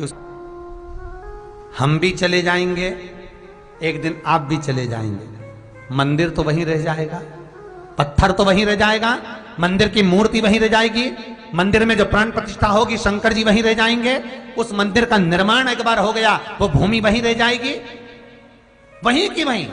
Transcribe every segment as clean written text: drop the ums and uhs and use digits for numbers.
कि हम भी चले जाएंगे, एक दिन आप भी चले जाएंगे, मंदिर तो वहीं रह जाएगा, पत्थर तो वहीं रह जाएगा, मंदिर की मूर्ति वहीं रह जाएगी, मंदिर में जो प्राण प्रतिष्ठा होगी शंकर जी वहीं रह जाएंगे, उस मंदिर का निर्माण एक बार हो गया वो भूमि वहीं रह जाएगी, वहीं की वहीं।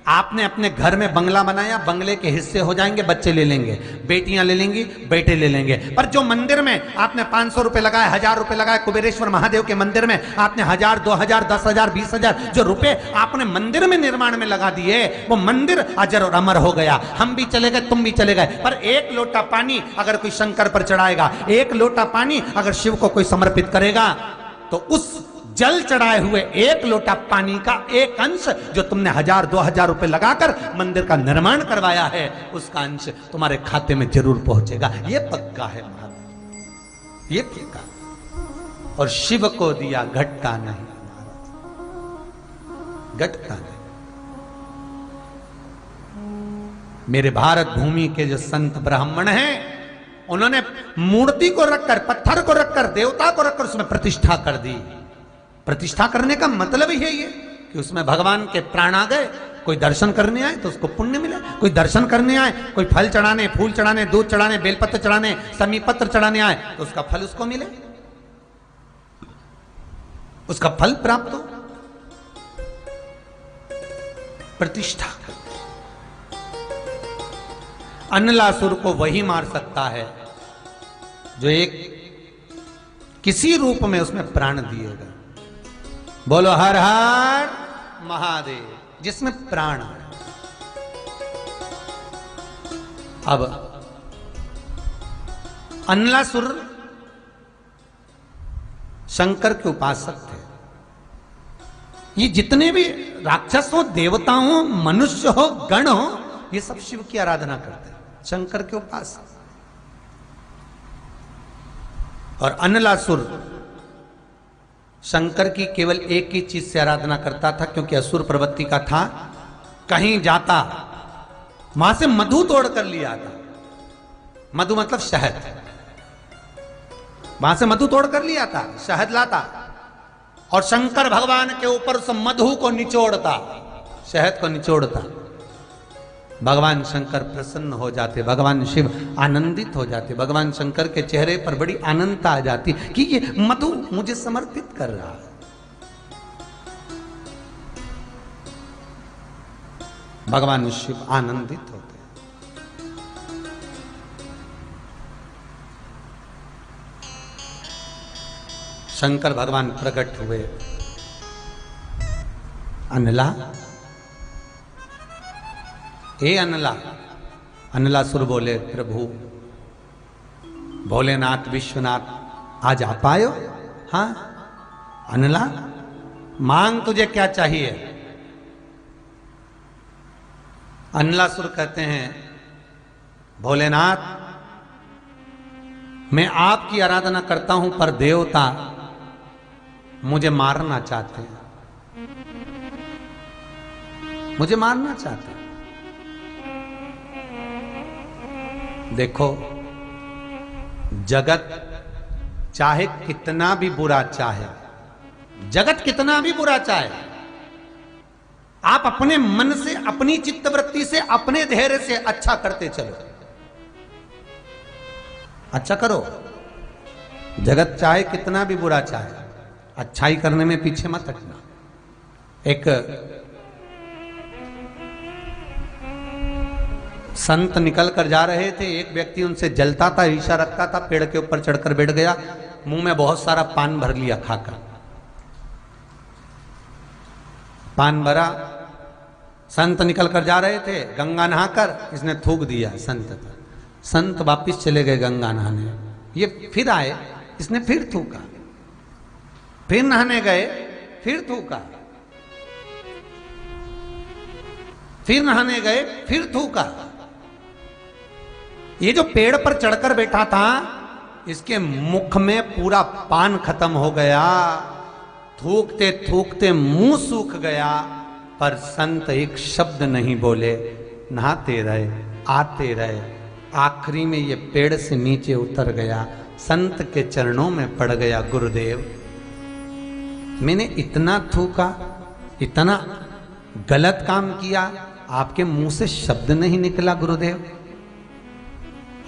आपने अपने घर में बंगला बनाया, बंगले के हिस्से हो जाएंगे, बच्चे ले लेंगे, बेटियां ले लेंगी, बेटे ले लेंगे, पर जो मंदिर में आपने 500 रुपए लगाए, 1000 रुपए लगाए, कुबेरेश्वर महादेव के मंदिर में आपने 1000, 2000, 10,000, 20,000 जो रुपए आपने मंदिर में निर्माण में लगा दिए, वो मंदिर अजर और अमर हो गया। हम भी चले गए, तुम भी चले गए, पर एक लोटा पानी अगर कोई शंकर पर चढ़ाएगा, एक लोटा पानी अगर शिव को कोई समर्पित करेगा, तो उस जल चढ़ाए हुए एक लोटा पानी का एक अंश जो तुमने 1000, 2000 रुपए लगाकर मंदिर का निर्माण करवाया है, उसका अंश तुम्हारे खाते में जरूर पहुंचेगा। ये पक्का है महाराज, ये पक्का। और शिव को दिया घटका नहीं, घटका नहीं। मेरे भारत भूमि के जो संत ब्राह्मण हैं, उन्होंने मूर्ति को रखकर, पत्थर को रखकर, देवता को रखकर उसमें प्रतिष्ठा कर दी। प्रतिष्ठा करने का मतलब ही है ये कि उसमें भगवान के प्राण आ गए। कोई दर्शन करने आए तो उसको पुण्य मिले, कोई दर्शन करने आए, कोई फल चढ़ाने, फूल चढ़ाने, दूध चढ़ाने, बेलपत्र चढ़ाने, समीपत्र चढ़ाने आए तो उसका फल उसको मिले, उसका फल प्राप्त हो। प्रतिष्ठा। अनलासुर को वही मार सकता है जो एक किसी रूप में उसमें प्राण दिएगा। बोलो हर हर महादेव, जिसमें प्राण है। अब अनलासुर शंकर के उपासक थे। ये जितने भी राक्षस हो, देवता हो, मनुष्य हो, गण हो, ये सब शिव की आराधना करते हैं, शंकर के उपासक। और अनलासुर शंकर की केवल एक ही चीज से आराधना करता था, क्योंकि असुर प्रवृत्ति का था। कहीं जाता वहां से मधु तोड़ कर लिया था, मधु मतलब शहद, वहां से मधु तोड़ कर लिया था, शहद लाता और शंकर भगवान के ऊपर उस मधु को निचोड़ता, शहद को निचोड़ता। भगवान शंकर प्रसन्न हो जाते, भगवान शिव आनंदित हो जाते, भगवान शंकर के चेहरे पर बड़ी आनंदता आ जाती कि ये मधु मुझे समर्पित कर रहा है। भगवान शिव आनंदित होते। शंकर भगवान प्रकट हुए। अनला, हे अनला। अनलासुर बोले, प्रभु भोलेनाथ विश्वनाथ आज आ पायो? हाँ अनला, मांग तुझे क्या चाहिए? अनलासुर कहते हैं, भोलेनाथ मैं आपकी आराधना करता हूं, पर देवता मुझे मारना चाहते हैं, मुझे मारना चाहते हैं। देखो, जगत चाहे कितना भी बुरा चाहे, जगत कितना भी बुरा चाहे, आप अपने मन से, अपनी चित्तवृत्ति से, अपने धैर्य से अच्छा करते चलो, अच्छा करो। जगत चाहे कितना भी बुरा चाहे, अच्छाई करने में पीछे मत हटना। एक संत निकल कर जा रहे थे, एक व्यक्ति उनसे जलता था, ईर्ष्या रखता था, पेड़ के ऊपर चढ़कर बैठ गया, मुंह में बहुत सारा पान भर लिया खाकर। पान भरा, संत निकल कर जा रहे थे, गंगा नहाकर इसने थूक दिया संत पर। संत वापिस चले गए गंगा नहाने, ये फिर आए, इसने फिर थूका, फिर नहाने गए, फिर थूका, फिर नहाने गए, फिर थूका। ये जो पेड़ पर चढ़कर बैठा था, इसके मुख में पूरा पान खत्म हो गया, थूकते थूकते मुंह सूख गया, पर संत एक शब्द नहीं बोले, नहाते रहे, आते रहे। आखिरी में ये पेड़ से नीचे उतर गया, संत के चरणों में पड़ गया, गुरुदेव मैंने इतना थूका, इतना गलत काम किया, आपके मुंह से शब्द नहीं निकला गुरुदेव।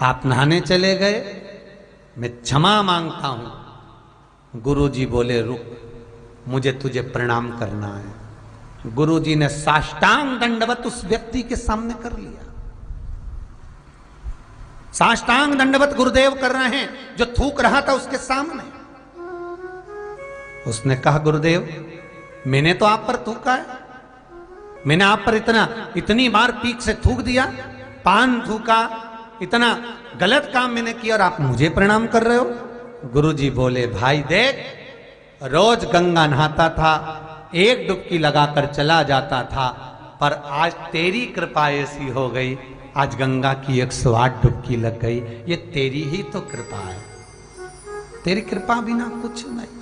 आप नहाने चले गए, मैं क्षमा मांगता हूं। गुरुजी बोले रुक, मुझे तुझे प्रणाम करना है। गुरुजी ने साष्टांग दंडवत उस व्यक्ति के सामने कर लिया। साष्टांग दंडवत गुरुदेव कर रहे हैं, जो थूक रहा था उसके सामने। उसने कहा गुरुदेव, मैंने तो आप पर थूका है, मैंने आप पर इतनी बार पीक से थूक दिया, पान थूका, इतना गलत काम मैंने किया और आप मुझे प्रणाम कर रहे हो। गुरुजी बोले भाई देख, रोज गंगा नहाता था, एक डुबकी लगाकर चला जाता था, पर आज तेरी कृपा ऐसी हो गई, आज गंगा की 108 डुबकी लग गई। ये तेरी ही तो कृपा है, तेरी कृपा बिना कुछ नहीं,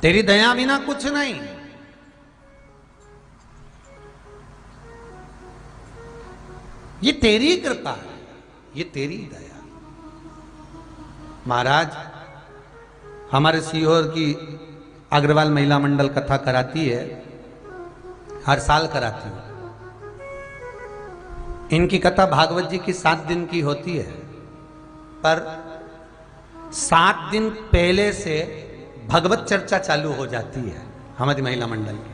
तेरी दया बिना कुछ नहीं। ये तेरी कृपा है, ये तेरी दया। महाराज, हमारे सीहोर की अग्रवाल महिला मंडल कथा कराती है, हर साल कराती है। इनकी कथा भागवत जी की 7 दिन की होती है, पर 7 दिन पहले से भगवत चर्चा चालू हो जाती है हमारी महिला मंडल की।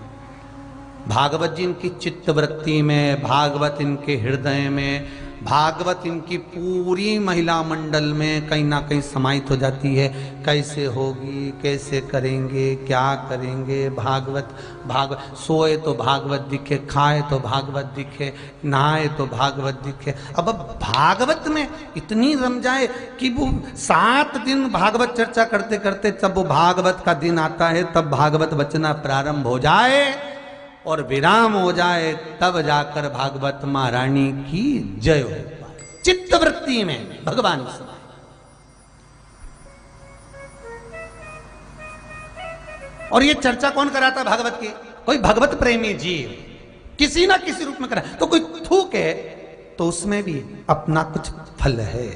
भागवत जी इनकी चित्तवृत्ति में, भागवत इनके हृदय में, भागवत इनकी पूरी महिला मंडल में कहीं ना कहीं समाहित हो जाती है। कैसे होगी, कैसे करेंगे, क्या करेंगे, भागवत भागवत। सोए तो भागवत दिखे, खाए तो भागवत दिखे, नहाए तो भागवत दिखे। अब भागवत में इतनी रम जाए कि वो 7 दिन भागवत चर्चा करते करते जब वो भागवत का दिन आता है, तब भागवत बचना प्रारंभ हो जाए और विराम हो जाए, तब जाकर भागवत मां रानी की जय हो पाए। चित्तवृत्ति में भगवान समाये। और ये चर्चा कौन कराता भागवत की? कोई भगवत प्रेमी जीव किसी ना किसी रूप में करा। तो कोई थूके तो उसमें भी अपना कुछ फल है,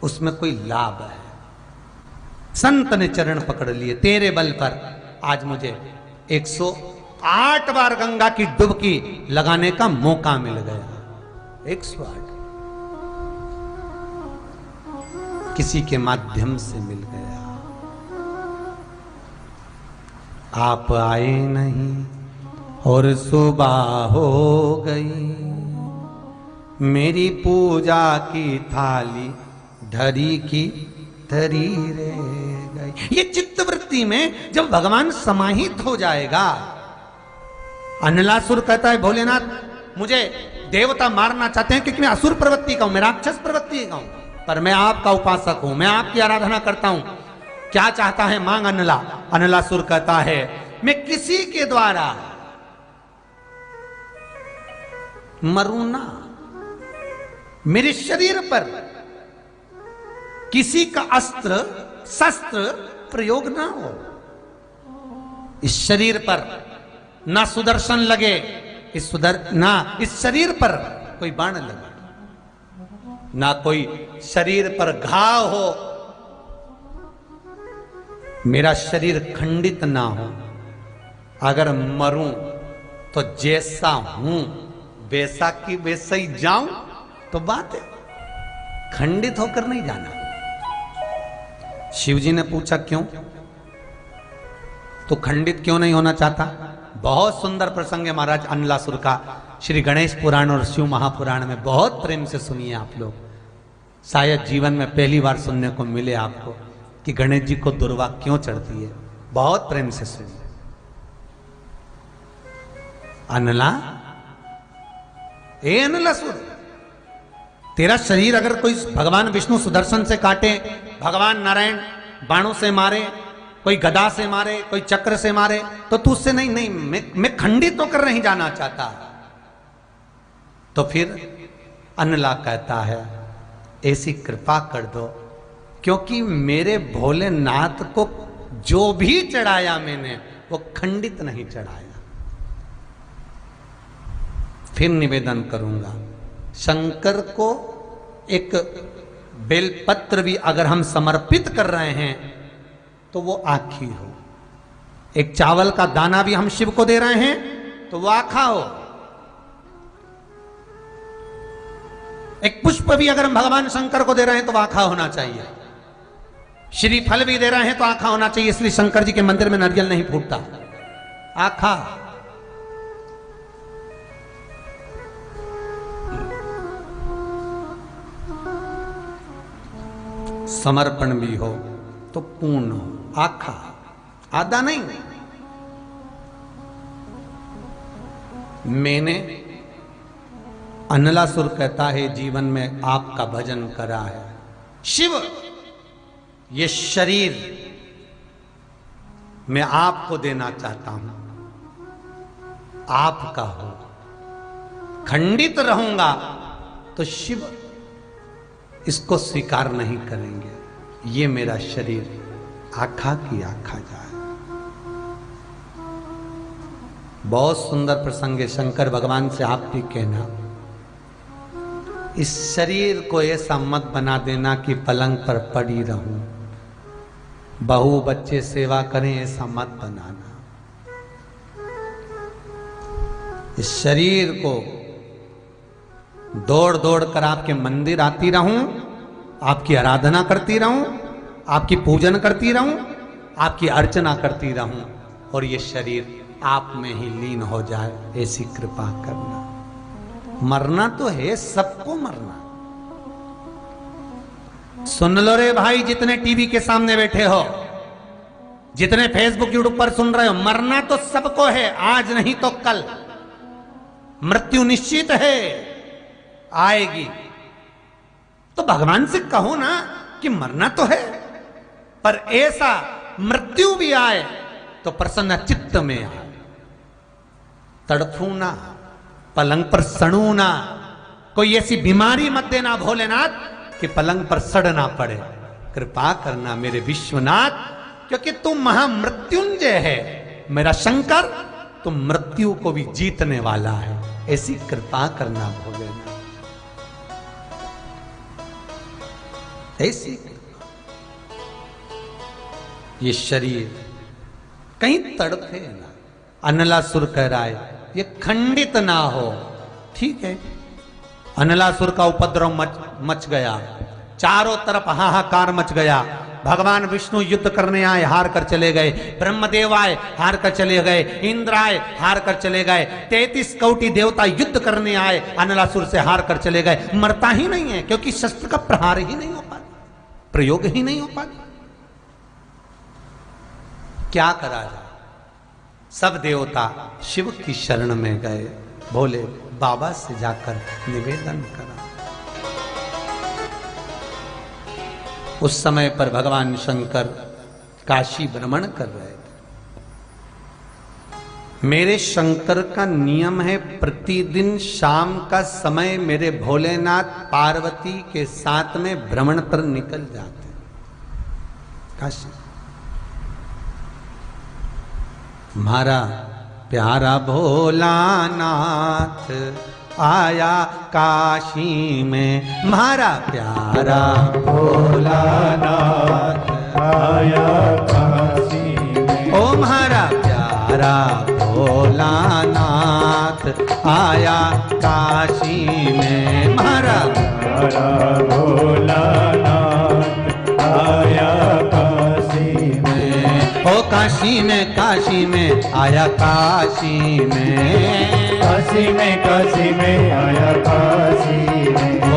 उसमें कोई लाभ है। संत ने चरण पकड़ लिए, तेरे बल पर आज मुझे 108 बार गंगा की डुबकी लगाने का मौका मिल गया। 108 किसी के माध्यम से मिल गया। आप आए नहीं और सुबह हो गई, मेरी पूजा की थाली धरी की धरी रह गई। ये चित्तवृत्ति में जब भगवान समाहित हो जाएगा। अनलासुर कहता है भोलेनाथ मुझे देवता मारना चाहते हैं क्योंकि मैं असुर प्रवृत्ति का हूं, मैं राक्षस प्रवृत्ति का हूं, पर मैं आपका उपासक हूं, मैं आपकी आराधना करता हूं। क्या चाहता है मांग अनला। अनलासुर कहता है मैं किसी के द्वारा मरूं ना, मेरे शरीर पर किसी का अस्त्र शस्त्र प्रयोग ना हो, इस शरीर पर ना सुदर्शन लगे, इस शरीर पर कोई बाण लगे, ना कोई शरीर पर घाव हो, मेरा शरीर खंडित ना हो। अगर मरूं तो जैसा हूं वैसा की वैसा ही जाऊं तो बात है, खंडित होकर नहीं जाना। शिवजी ने पूछा क्यों? तो खंडित क्यों नहीं होना चाहता? बहुत सुंदर प्रसंग है महाराज अनलासुर का, श्री गणेश पुराण और शिव महापुराण में। बहुत प्रेम से सुनिए आप लोग, शायद जीवन में पहली बार सुनने को मिले आपको कि गणेश जी को दुर्वा क्यों चढ़ती है। बहुत प्रेम से सुनिए। अनला, ए अनलासुर, तेरा शरीर अगर कोई भगवान विष्णु सुदर्शन से काटे, भगवान नारायण बाणों से मारे, कोई गदा से मारे, कोई चक्र से मारे, तो तू उससे नहीं मैं खंडित होकर नहीं जाना चाहता। तो फिर अनला कहता है ऐसी कृपा कर दो, क्योंकि मेरे भोलेनाथ को जो भी चढ़ाया मैंने वो खंडित नहीं चढ़ाया। फिर निवेदन करूंगा, शंकर को एक बेलपत्र भी अगर हम समर्पित कर रहे हैं तो वो आखी हो। एक चावल का दाना भी हम शिव को दे रहे हैं तो वो आखा हो। एक पुष्प भी अगर हम भगवान शंकर को दे रहे हैं तो आखा होना चाहिए। श्रीफल भी दे रहे हैं तो आखा होना चाहिए। इसलिए शंकर जी के मंदिर में नारियल नहीं फूटता, आखा। समर्पण भी हो तो पूर्ण हो, आखा, आधा नहीं। मैंने, अनलासुर कहता है, जीवन में आपका भजन करा है। शिव, ये शरीर मैं आपको देना चाहता हूं, आपका हो। खंडित रहूंगा तो शिव इसको स्वीकार नहीं करेंगे। ये मेरा शरीर आखा की आखा जाए। बहुत सुंदर प्रसंग है। शंकर भगवान से आप भी कहना, इस शरीर को ऐसा मत बना देना कि पलंग पर पड़ी रहूं, बहू बच्चे सेवा करें, ऐसा मत बनाना। इस शरीर को दौड़ दौड़ कर आपके मंदिर आती रहूं, आपकी आराधना करती रहूं, आपकी पूजन करती रहूं, आपकी अर्चना करती रहूं, और ये शरीर आप में ही लीन हो जाए, ऐसी कृपा करना। मरना तो है, सबको मरना। सुन लो रे भाई, जितने टीवी के सामने बैठे हो, जितने फेसबुक यूट्यूब पर सुन रहे हो, मरना तो सबको है, आज नहीं तो कल। मृत्यु निश्चित है, आएगी। तो भगवान से कहो ना कि मरना तो है, पर ऐसा मृत्यु भी आए तो प्रसन्न चित्त में आए। तड़फू ना, पलंग पर सड़ू ना, कोई ऐसी बीमारी मत देना भोलेनाथ कि पलंग पर सड़ना पड़े। कृपा करना मेरे विश्वनाथ, क्योंकि तू महामृत्युंजय है मेरा शंकर, तू मृत्यु को भी जीतने वाला है। ऐसी कृपा करना भोलेनाथ, ऐसी। ये शरीर कहीं तड़पे ना। अनलासुर कह रहा है ये खंडित ना हो। ठीक है, अनलासुर का उपद्रव मच गया, चारों तरफ हाहाकार मच गया। भगवान विष्णु युद्ध करने आए, हार कर चले गए। ब्रह्मदेव आए, हार कर चले गए। इंद्र आए, हार कर चले गए। 33 कोटि देवता युद्ध करने आए, अनलासुर से हार कर चले गए। मरता ही नहीं है, क्योंकि शस्त्र का प्रहार ही नहीं हो पाता, प्रयोग ही नहीं हो पाता। क्या करा जाए? सब देवता शिव की शरण में गए। भोले बाबा से जाकर निवेदन करा। उस समय पर भगवान शंकर काशी भ्रमण कर रहे थे। मेरे शंकर का नियम है, प्रतिदिन शाम का समय मेरे भोलेनाथ पार्वती के साथ में भ्रमण पर निकल जाते काशी। हमारा प्यारा भोलानाथ आया काशी में, हमारा प्यारा भोलानाथ आया काशी में। ओ हमारा प्यारा भोलानाथ आया काशी में, हमारा प्यारा भोलानाथ आया काशी में। ओ काशी में, काशी में आया काशी में, काशी में, काशी में आया काशी में। ओ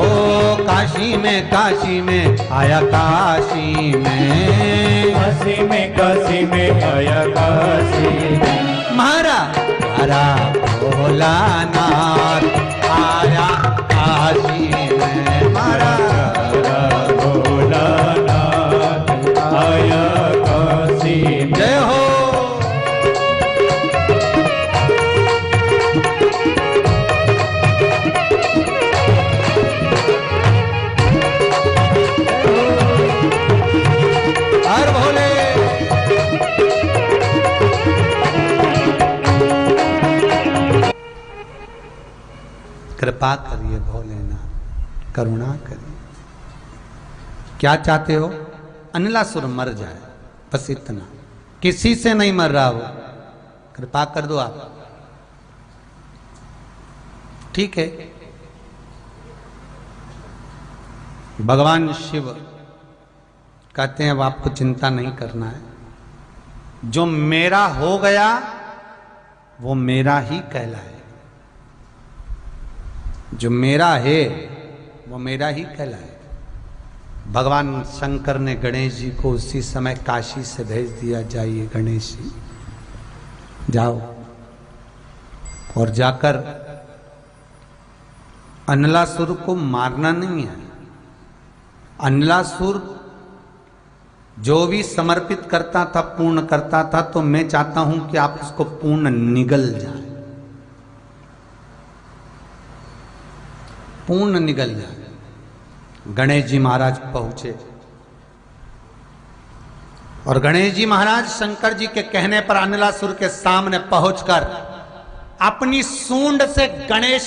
काशी में, काशी में आया काशी में, काशी में, काशी में आया काशी में। हमारा प्यारा भोलानाथ आया काशी में, हमारा प्यारा भोलानाथ आया काशी में। जय हो। हर भोले। कृपा करिए भोलेनाथ, करुणा करिए। क्या चाहते हो? अनलासुर मर जाए, बस इतना, किसी से नहीं मर रहा वो, कृपा कर दो आप। ठीक है, भगवान शिव कहते हैं अब आपको चिंता नहीं करना है, जो मेरा हो गया वो मेरा ही कहलाए, जो मेरा है वो मेरा ही कहलाए। भगवान शंकर ने गणेश जी को उसी समय काशी से भेज दिया, जाइए गणेश जी जाओ, और जाकर अनलासुर को मारना नहीं है। अनलासुर जो भी समर्पित करता था, पूर्ण करता था, तो मैं चाहता हूं कि आप उसको पूर्ण निगल जाए, पूर्ण निगल जाए। गणेश जी महाराज पहुंचे और गणेश जी महाराज शंकर जी के कहने पर अनलासुर के सामने पहुंचकर अपनी सूंड से गणेश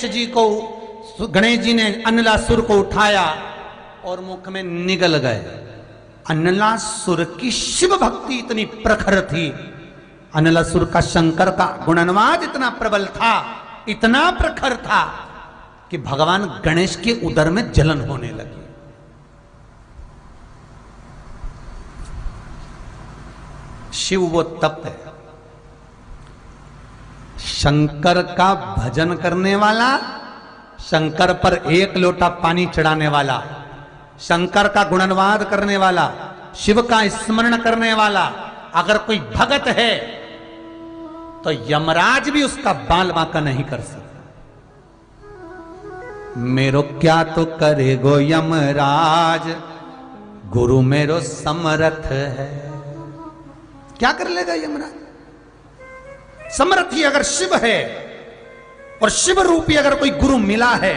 जी ने अनलासुर को उठाया और मुख में निगल गए। अनलासुर की शिव भक्ति इतनी प्रखर थी, अनलासुर का शंकर का गुणानुवाद इतना प्रबल था, इतना प्रखर था कि भगवान गणेश के उदर में जलन होने लगी। शिव वो तप है, शंकर का भजन करने वाला, शंकर पर एक लोटा पानी चढ़ाने वाला, शंकर का गुणानुवाद करने वाला, शिव का स्मरण करने वाला अगर कोई भगत है तो यमराज भी उसका बाल बांका नहीं कर सकता। मेरो क्या तो करेगो यमराज, गुरु मेरो समर्थ है। क्या कर लेगा यमराज? समर्थी अगर शिव है और शिव रूपी अगर कोई गुरु मिला है,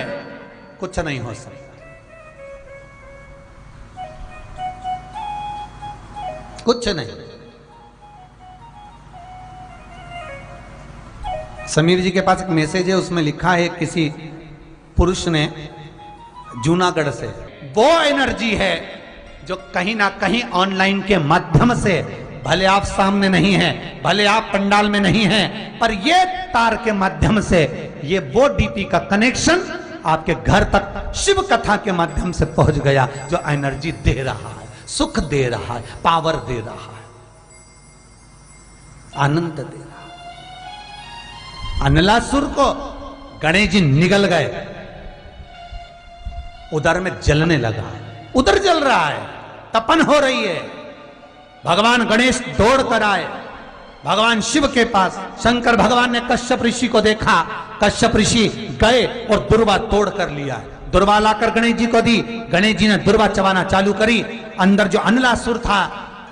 कुछ नहीं हो सकता, कुछ नहीं। समीर जी के पास एक मैसेज है, उसमें लिखा है किसी पुरुष ने जूनागढ़ से, वो एनर्जी है जो कहीं ना कहीं ऑनलाइन के माध्यम से, भले आप सामने नहीं हैं, भले आप पंडाल में नहीं हैं, पर ये तार के माध्यम से, ये वो डीपी का कनेक्शन आपके घर तक शिव कथा के माध्यम से पहुंच गया, जो एनर्जी दे रहा है, सुख दे रहा है, पावर दे रहा है, आनंद दे रहा है। अनलासुर को गणेश जी निगल गए, उदर में जलने लगा, उदर जल रहा है, तपन हो रही है। भगवान गणेश दौड़ कर आए भगवान शिव के पास। शंकर भगवान ने कश्यप ऋषि को देखा, कश्यप ऋषि गए और दुर्वा तोड़ कर लिया, दुर्वा लाकर गणेश जी को दी। गणेश जी ने दुर्वा चबाना चालू करी। अंदर जो अनलासुर था,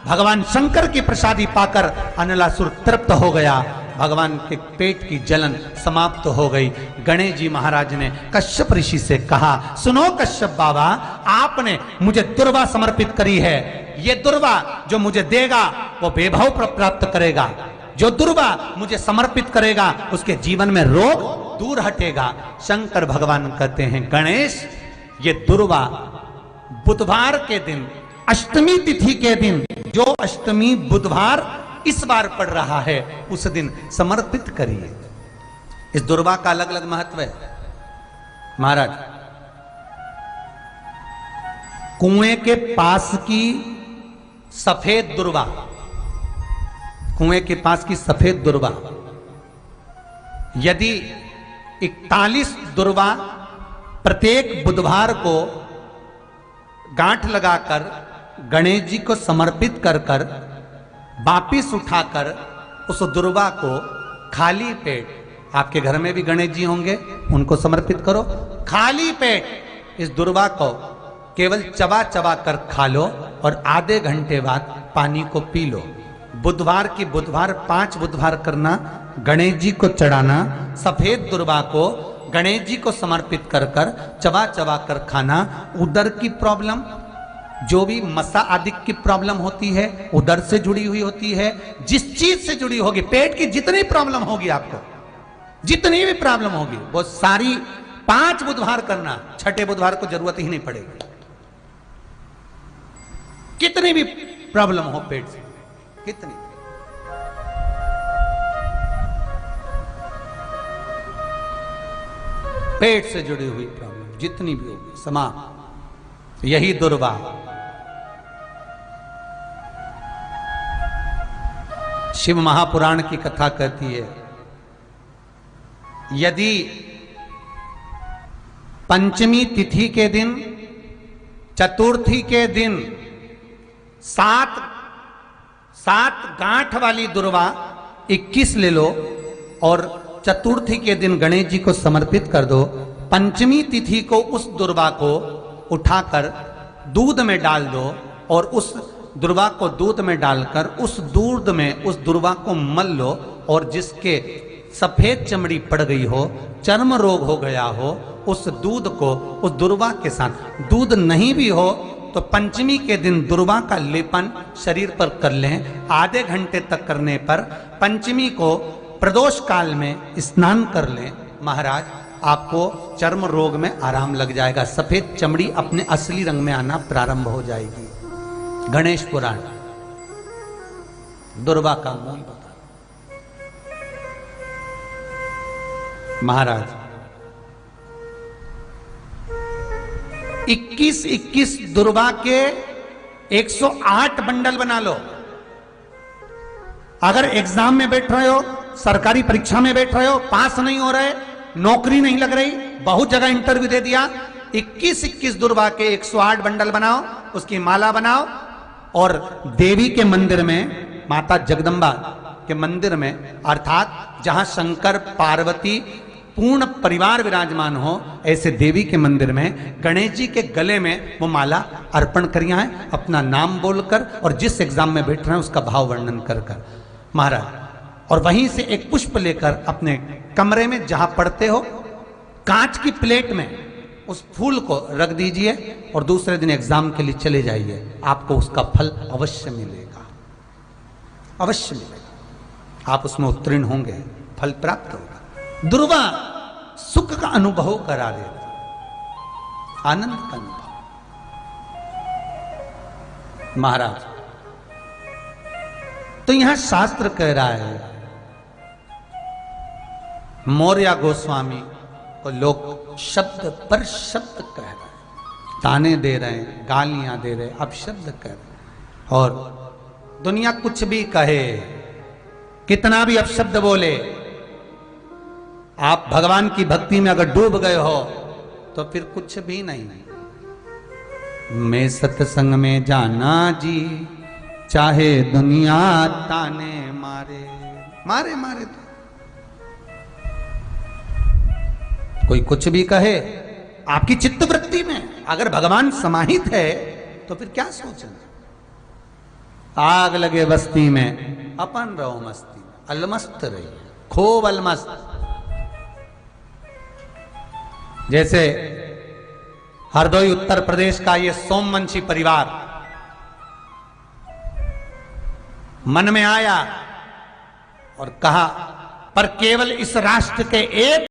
भगवान शंकर की प्रसादी पाकर अनलासुर तृप्त हो गया, भगवान के पेट की जलन समाप्त हो गई। गणेश जी महाराज ने कश्यप ऋषि से कहा, सुनो कश्यप बाबा, आपने मुझे दुर्वा समर्पित करी है, ये दुर्वा जो मुझे देगा वो वैभव प्राप्त करेगा, जो दुर्वा मुझे समर्पित करेगा उसके जीवन में रोग दूर हटेगा। शंकर भगवान कहते हैं, गणेश ये दुर्वा बुधवार के दिन, अष्टमी तिथि के दिन, जो अष्टमी बुधवार इस बार पड़ रहा है, उस दिन समर्पित करिए। इस दुर्वा का अलग अलग महत्व है महाराज। कुएं के पास की सफेद दुर्वा, कुएं के पास की सफेद दुर्वा, यदि 41 दुर्वा प्रत्येक बुधवार को गांठ लगाकर गणेश जी को समर्पित कर कर वापिस उठाकर उस दुर्वा को खाली पेट, आपके घर में भी गणेश जी होंगे, उनको समर्पित करो, खाली पेट इस दुर्वा को केवल चबा चबा कर खा लो और आधे घंटे बाद पानी को पी लो। बुधवार की बुधवार 5 बुधवार करना, गणेश जी को चढ़ाना, सफेद दुर्वा को गणेश जी को समर्पित कर कर चबा चबा कर खाना। उदर की प्रॉब्लम, जो भी मसा आदि की प्रॉब्लम होती है, उदर से जुड़ी हुई होती है, जिस चीज से जुड़ी होगी, पेट की जितनी प्रॉब्लम होगी, आपको जितनी भी प्रॉब्लम होगी, वो सारी 5 बुधवार करना, छठे बुधवार को जरूरत ही नहीं पड़ेगी। कितनी भी प्रॉब्लम हो पेट से, कितनी पेट से जुड़ी हुई प्रॉब्लम जितनी भी होगी समाप्त। यही दुर्वा। शिव महापुराण की कथा कहती है, यदि पंचमी तिथि के दिन, चतुर्थी के दिन सात गांठ वाली दुर्वा 21 ले लो और चतुर्थी के दिन गणेश जी को समर्पित कर दो। पंचमी तिथि को उस दुर्वा को उठाकर दूध में डाल दो और उस दुर्वा को दूध में डालकर उस दूध में उस दुर्वा को मल लो, और जिसके सफेद चमड़ी पड़ गई हो, चर्म रोग हो गया हो, उस दूध को उस दुर्वा के साथ, दूध नहीं भी हो तो पंचमी के दिन दुर्वा का लेपन शरीर पर कर लें। आधे घंटे तक करने पर पंचमी को प्रदोष काल में स्नान कर लें। महाराज आपको चर्म रोग में आराम लग जाएगा, सफेद चमड़ी अपने असली रंग में आना प्रारंभ हो जाएगी। गणेश पुराण दुर्वा का मूल बता। महाराज 21 दुर्वा के 108 बंडल बना लो। अगर एग्जाम में बैठ रहे हो, सरकारी परीक्षा में बैठ रहे हो, पास नहीं हो रहे, नौकरी नहीं लग रही, बहुत जगह इंटरव्यू दे दिया, 21 दुर्वा के 108 बंडल बनाओ, उसकी माला बनाओ और देवी के मंदिर में, माता जगदम्बा के मंदिर में, अर्थात जहां शंकर पार्वती पूर्ण परिवार विराजमान हो, ऐसे देवी के मंदिर में गणेश जी के गले में वो माला अर्पण करिया है, अपना नाम बोलकर और जिस एग्जाम में बैठ रहे हैं उसका भाव वर्णन कर महाराज, और वहीं से एक पुष्प लेकर अपने कमरे में जहां पढ़ते हो कांच की प्लेट में उस फूल को रख दीजिए और दूसरे दिन एग्जाम के लिए चले जाइए। आपको उसका फल अवश्य मिलेगा, अवश्य मिलेगा। आप उसमें उत्तीर्ण होंगे, फल प्राप्त होगा। दुर्वा सुख का अनुभव करा देता, आनंद का अनुभव। महाराज तो यहां शास्त्र कह रहा है, मौर्य गोस्वामी को लोग शब्द पर शब्द कह रहे हैं, ताने दे रहे हैं, गालियां दे रहे हैं, अब शब्द कह रहे हैं। और दुनिया कुछ भी कहे, कितना भी अपशब्द बोले, आप भगवान की भक्ति में अगर डूब गए हो तो फिर कुछ भी नहीं। मैं सत्संग में जाना जी, चाहे दुनिया ताने मारे मारे मारे, तो कोई कुछ भी कहे, आपकी चित्तवृत्ति में अगर भगवान समाहित है तो फिर क्या सोचना। आग लगे बस्ती में अपन रहो मस्ती में, अलमस्त रहिए, खूब अलमस्त। जैसे हरदोई उत्तर प्रदेश का ये सोमवंशी परिवार मन में आया और कहा, पर केवल इस राष्ट्र के एक